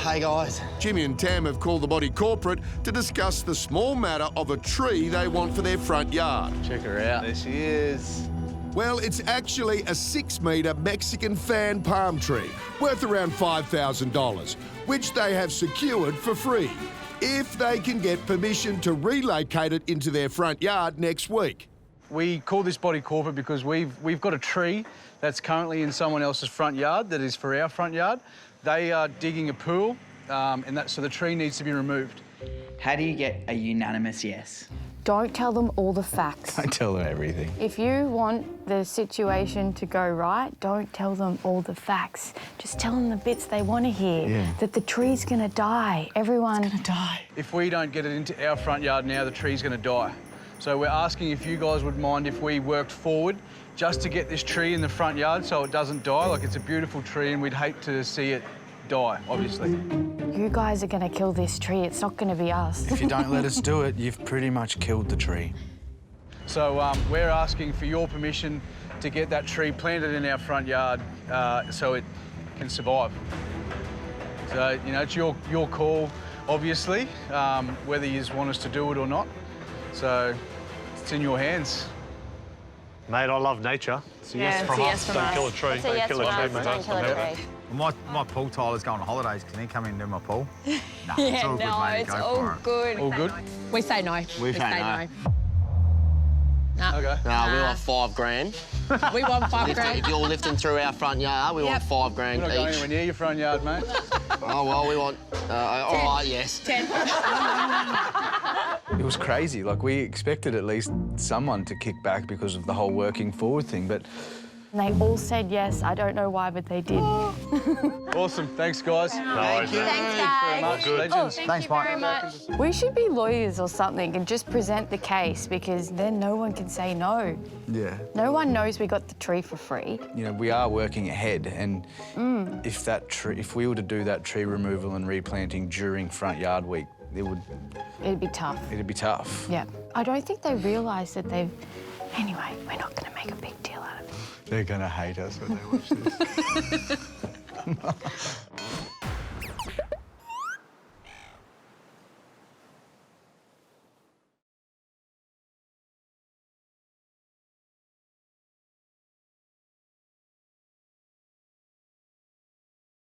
Hey, guys. Jimmy and Tam have called the body corporate to discuss the small matter of a tree they want for their front yard. Check her out. There she is. Well, it's actually a 6-metre Mexican fan palm tree worth around $5,000, which they have secured for free if they can get permission to relocate it into their front yard next week. We call this body corporate because we've got a tree that's currently in someone else's front yard that is for our front yard. They are digging a pool, so the tree needs to be removed. How do you get a unanimous yes? Don't tell them all the facts. I tell them everything. If you want the situation to go right, don't tell them all the facts. Just tell them the bits they want to hear. Yeah. That the tree's going to die. Everyone's It's gonna die. If we don't get it into our front yard now, the tree's going to die. So we're asking if you guys would mind if we worked forward just to get this tree in the front yard so it doesn't die. Like, it's a beautiful tree and we'd hate to see it die, obviously. You guys are going to kill this tree. It's not going to be us. If you don't let us do it, you've pretty much killed the tree. So we're asking for your permission to get that tree planted in our front yard so it can survive. So, you know, it's your call, obviously, whether you just want us to do it or not. So it's in your hands. Mate, I love nature. It's a yes from us. Don't kill a tree. It's a yes from us. Don't kill a tree. My pool tiler's going on holidays. Can he come in and do my pool? Nah, Yeah, it's all good, no, mate. it's Go all for it. good. All good? We say no. We say no. No. Okay. No, we want $5,000. We want $5,000. If you're lifting through our front yard, we want $5,000 We're not going each. anywhere near your front yard, mate. Oh, well, we want... all right, yes. 10. It was crazy. Like, we expected at least someone to kick back because of the whole working forward thing, but... And they all said yes. I don't know why, but they did. Awesome. Thanks, guys. Thank you. Thanks, Very guys. much. Good. Legends. Thank you very much. We should be lawyers or something and just present the case because then no one can say no. Yeah. No one knows we got the tree for free. You know, we are working ahead, and if we were to do that tree removal and replanting during front yard week, It'd be tough. it'd be tough. Yeah. I don't think they realise that they've... Anyway, we're not going to make a big deal out of it. They're gonna hate us when they watch this.